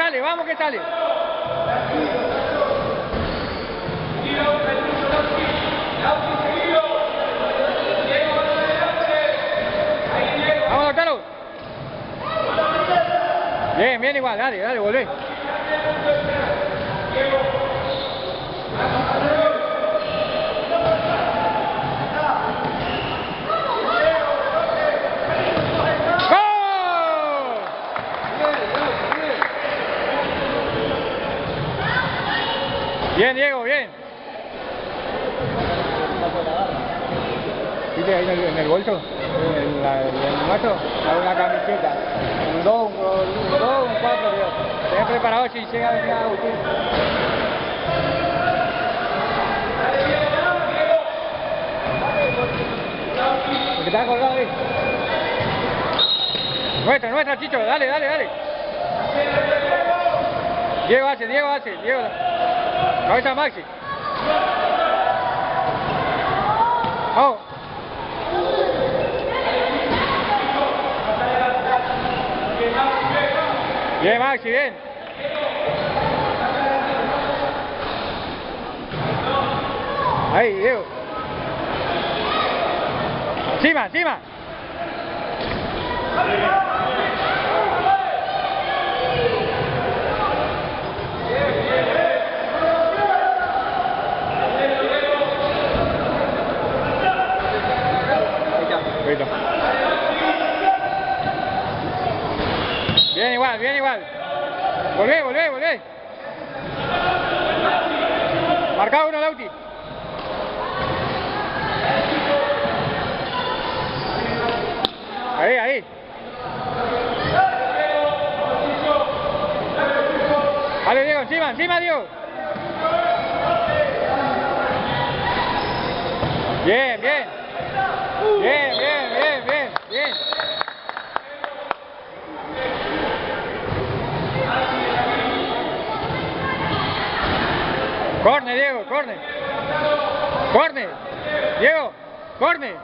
sale, vamos que sale. Vamos, Lautaro. Bien, bien igual, dale, dale, volvé. Bien, Diego, bien. ¿Viste ahí en el bolso? En el macho, hay una camiseta. Un 2, un 4, tío. Tenés preparado si llega a venir a Agustín. ¿Por qué te has colgado ahí? Nuestra, Chicho, dale, dale, dale. Diego hace, Diego. Cabeza Maxi. Vamos. Bien, Maxi, bien. Ahí, Diego. Encima. Bien igual. Volvé. Marcado uno, Lauti. Ahí. Vale, Diego, encima, Diego. Bien. Corner, Diego, corner. Diego, corner.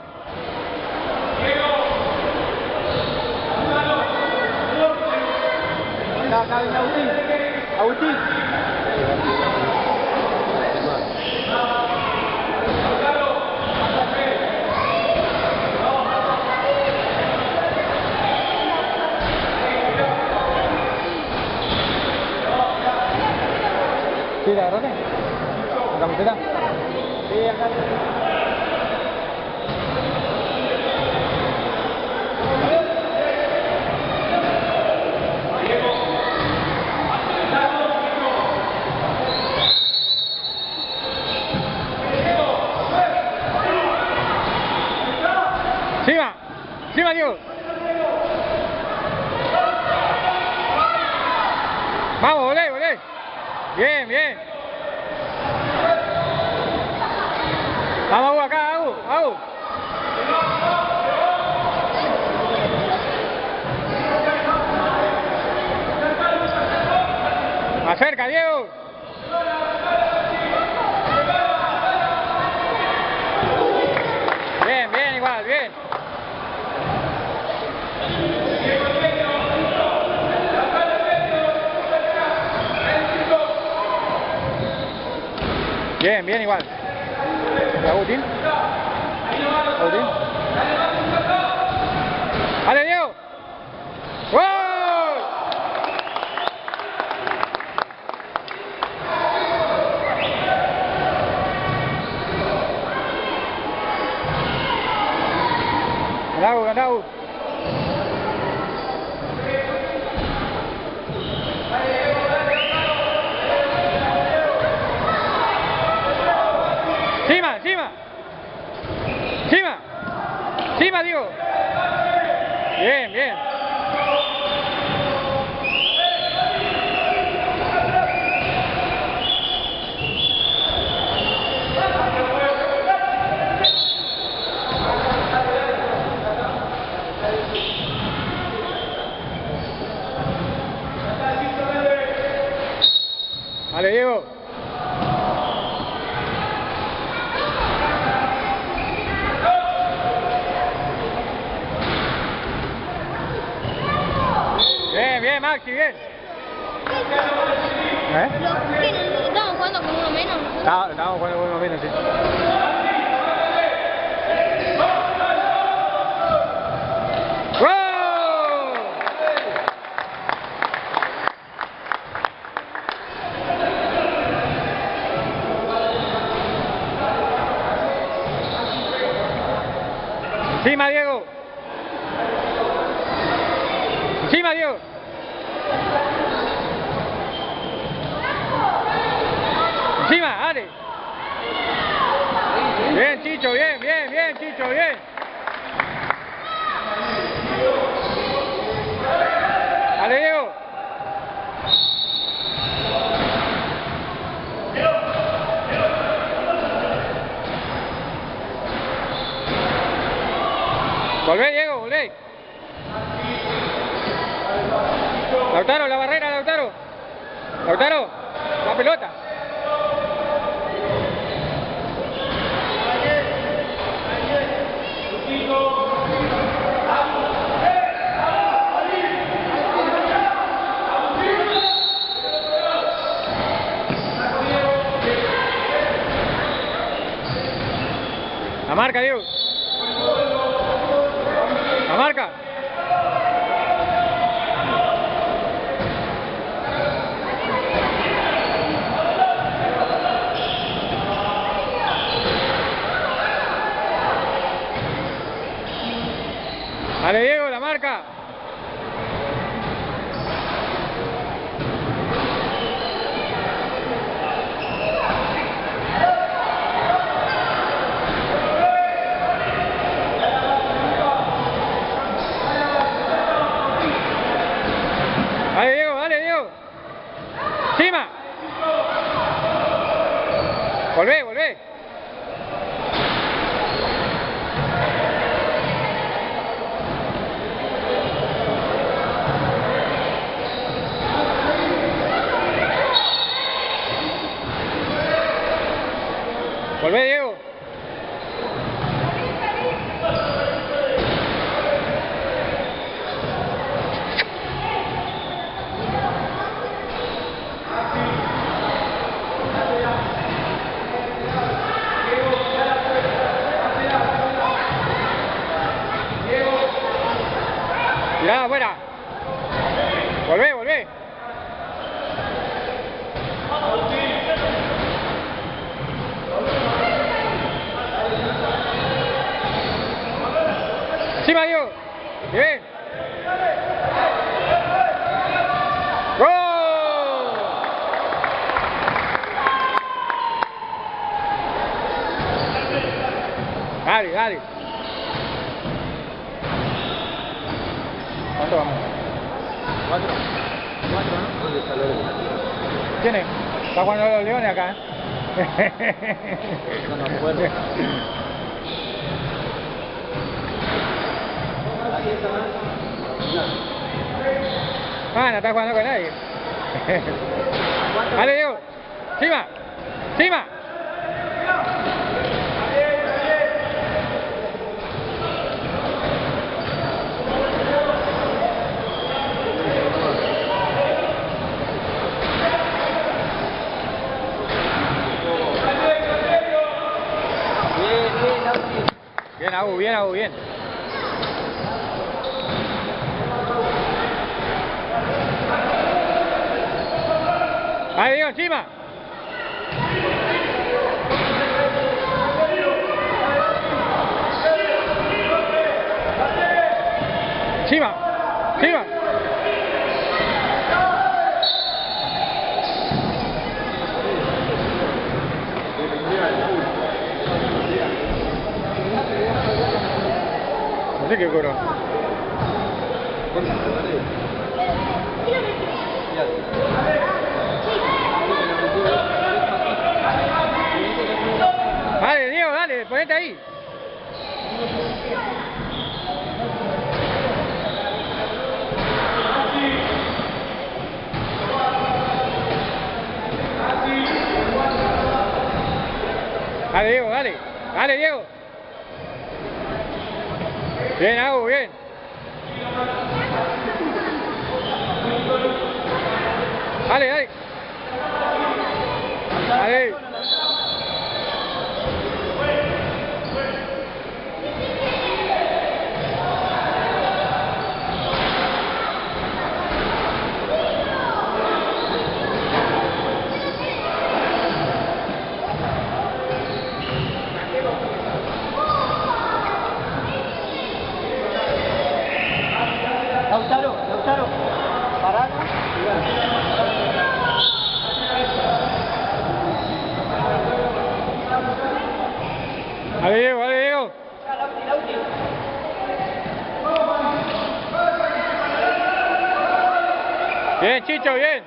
Agustín. ¿Sí, la agarraste? ¿La camiseta? Sí, acá. Encima, Diego. Vamos, volé. Bien. Vamos, acá, Agu. Acerca, Diego. Bien, igual, bien. Bien, igual. Agustín. ¡Dale, Diego! ¡Gol! Ganau. Encima, Diego. Bien. Vale, Diego. Bien, Maxi, bien. ¿Eh? ¿Estamos jugando con uno menos? Estábamos jugando con uno menos, sí. Encima, Diego. Encima, Diego. Encima, dale. Bien, Chicho, bien, bien, bien, Chicho, bien. Dale, Diego. Volvé, Diego, volvé. Lautaro, la barrera, Lautaro. Lautaro, la pelota. La marca, Diego. La marca. Dale, Diego, la marca. Dale, Diego, dale, Diego. Encima. Volvé, volvé. Volvé, Diego. Tirada afuera. Volvé, volvé. Encima, Diego. Bien. ¡Gol! Dale, dale. ¿Cuánto vamos? 4. 4, ¿no? ¿Dónde está Lorenzo? ¿Quién es? Está jugando los Leones acá, No me acuerdo. Ah, no está jugando con nadie. Dale, Diego. Encima. Encima. Bien, Agu, bien, Agu, bien. Ahí, Diego, encima. Encima, encima. No sé qué coro. Dale, Diego, dale, ponete ahí. Dale, Diego, dale. Dale, Diego. Bien, Agu, bien. Chicho, bien.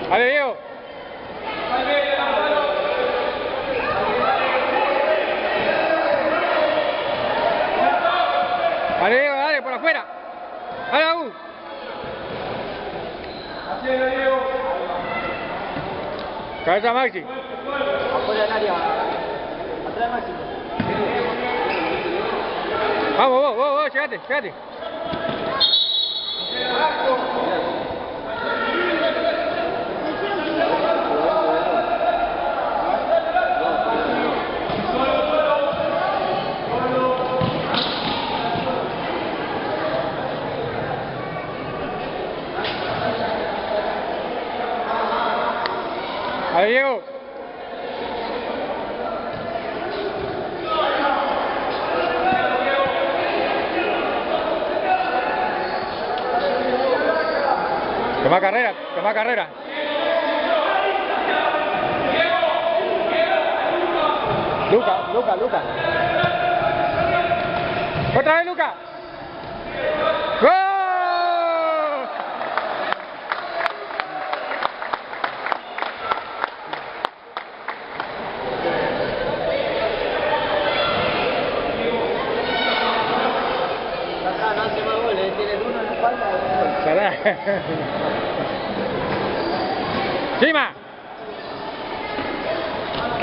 Dale, Diego. Dale, Diego, dale, por afuera. Dale, Agu. Cabeza Maxi. Afuera del área. Atrás Maxi. Vamos, vos, llegate, llegate. Ahí Diego. Toma carrera, toma carrera. Luca. Otra vez, Luca. ¡Gol! No hace más goles, tiene uno en la espalda y un gol. Chima.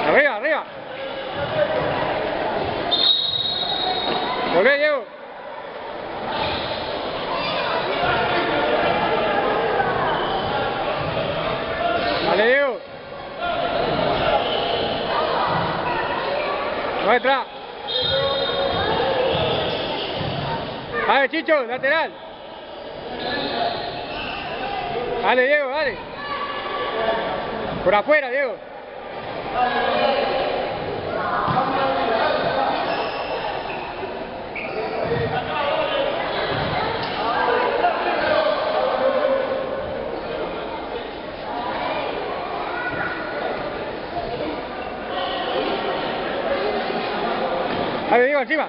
Arriba. Volvé, Diego. Dale, Diego. Muestra. Dale, Chicho, lateral. Dale, Diego, dale. Por afuera, Diego. Dale, Diego, encima.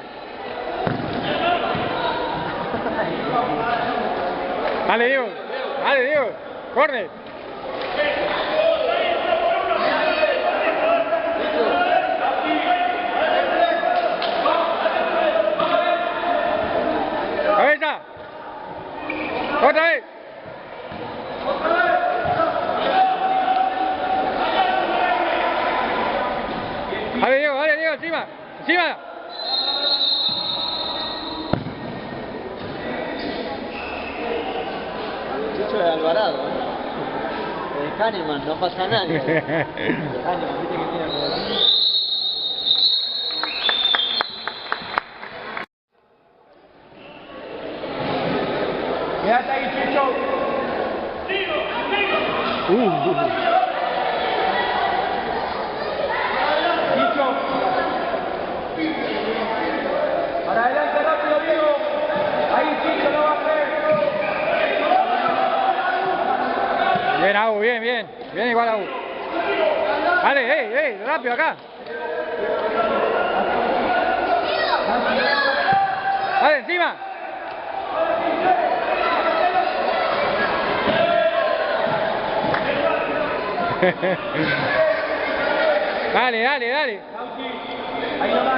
Dale, Diego. Corre. Cabeza. Otra vez. Dale, Diego, encima. Chicho de Alvarado. De Kahneman, no pasa nada. De Kahneman, viste que tiene por aquí. Quédate ahí, Chicho. Chicho. Para adelante, rápido, Diego. Ahí, Chicho, no va a hacer. Bien, Agu, bien. Bien igual, Agu. Dale, rápido acá. Dale, encima. Dale. Ahí no va.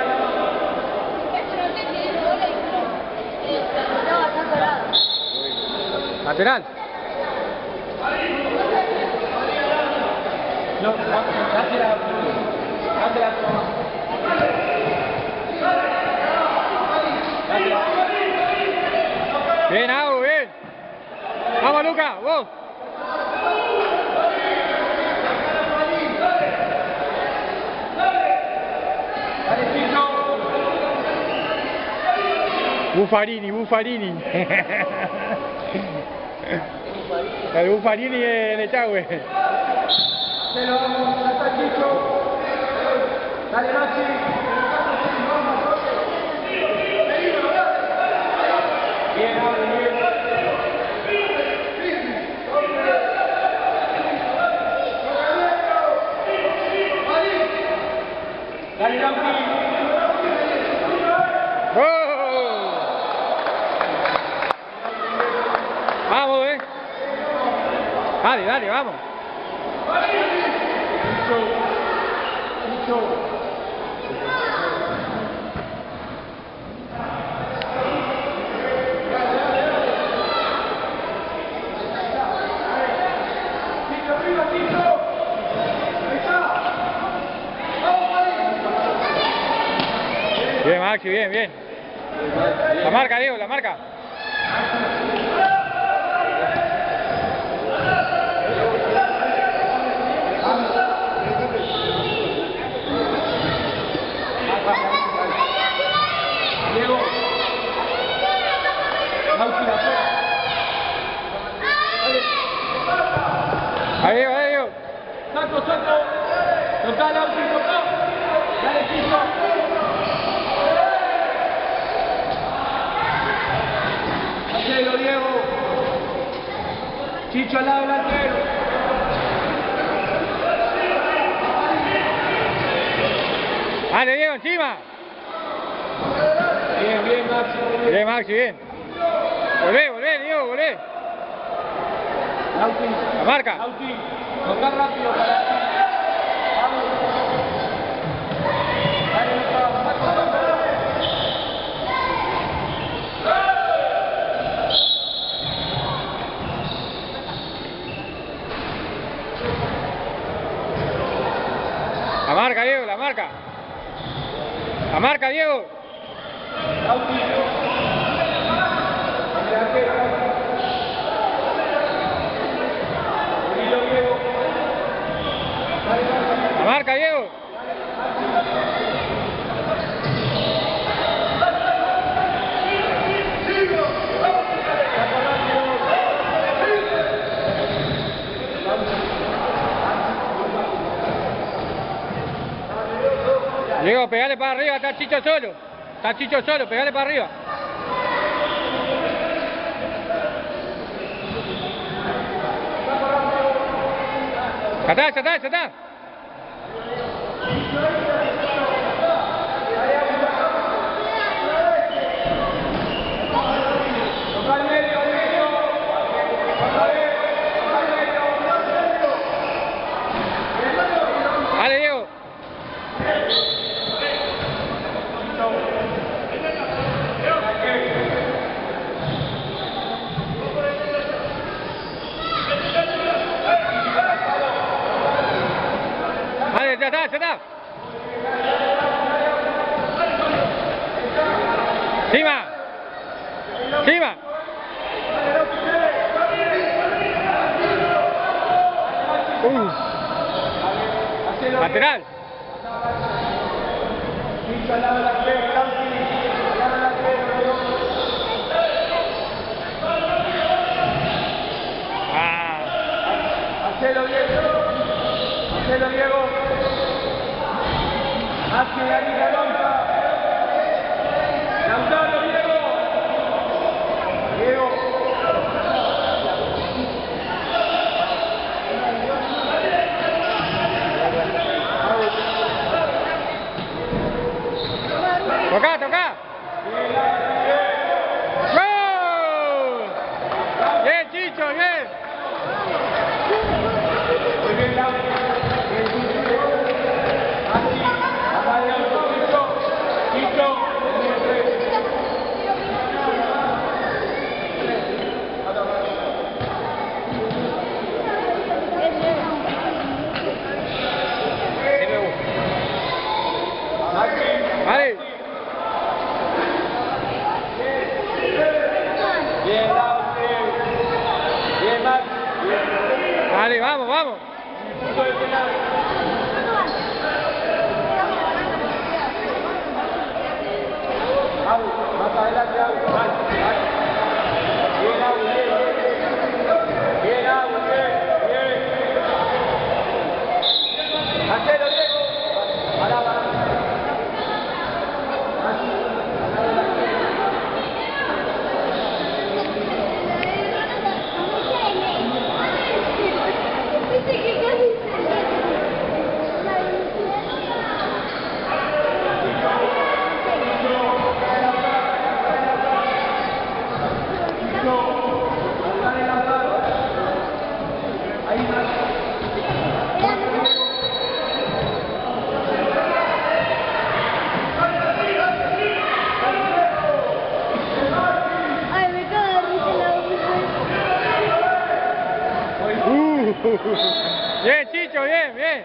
Lateral. No, dásela. Bien, Agu, bien. Vamos, Luca, vos. Buffarini. El Buffarini de Echagüe. Dale, Maxi. Bien. Vamos, Dale, dale, vamos. Bien, Maxi, bien, bien. La marca, Diego, la marca. Diego. Ahí, Diego, ahí, Diego. Saco. Total, Auti, total. Dale, Chicho. Hacelo, Diego. Chicho al lado delantero. Dale, Diego, encima. Bien, Maxi. Bien, Maxi, bien. Volvé, Diego, volvé. Auti. La marca. Auti. Toca rápido para ti. Vamos. Dale, Luca. La marca, Diego, la marca. La marca, Diego. Auti. Delantero. Unido, Diego. La marca, Diego. Diego, pegale para arriba, está Chicho solo. Está Chicho solo, pegale para arriba. Ya está. Toca el medio. Dale, Diego. Dale, ya está. Encima. Lateral. Chicho al lado delantero, Auti. Al lado delantero. Hacelo, Diego. Hacia la liga Lonza. Lautaro, Diego. Toca. ¡Gol! Bien, Chicho, bien. Muy bien, Lautaro. Chicho. Vale. Bien, Lauti. Bien, Max. Dale, vamos. Punto de penal. Más adelante, Bien, Hacelo, Diego. Pará. Bien, Chicho, bien, bien.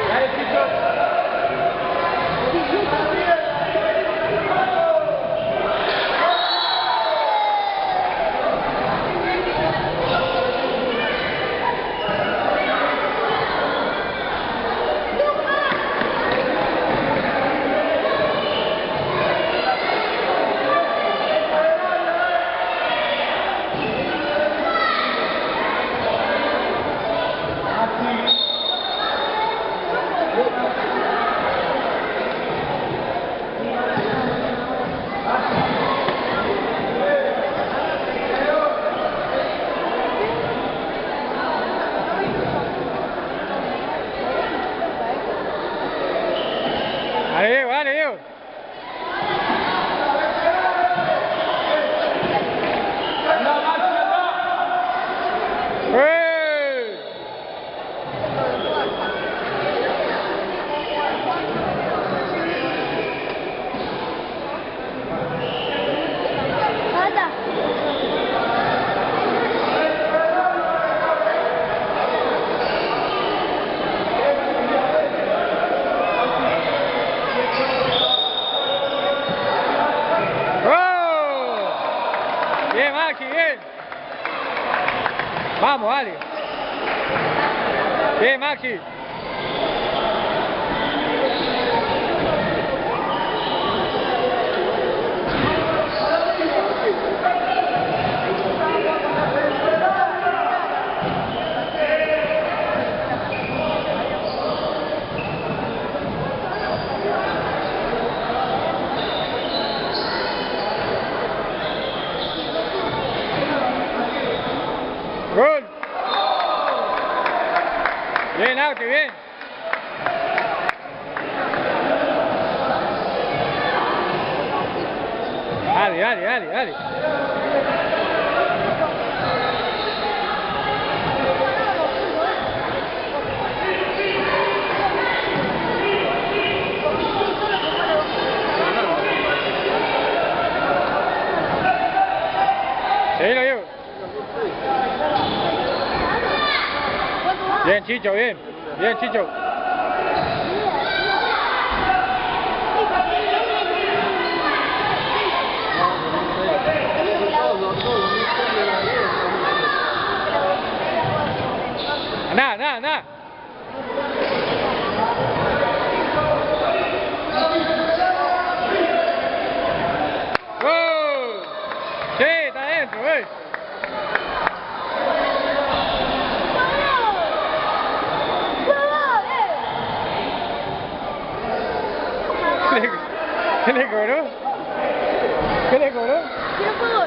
Dale, Chicho. Dale, Diego, dale, Diego. ¡Eh! ¡Oh! Bien, Maxi, bien. Vamos, dale. Bien, Maxi. Gol. Bien, Auti, bien. Dale, dale, dale, dale. Seguilo, Diego. Bien, Chicho, bien. Bien, Chicho. Andá, andá, andá. ¡Gol! Sí, está adentro, ¿Qué le cobró? ¿Qué le cobró?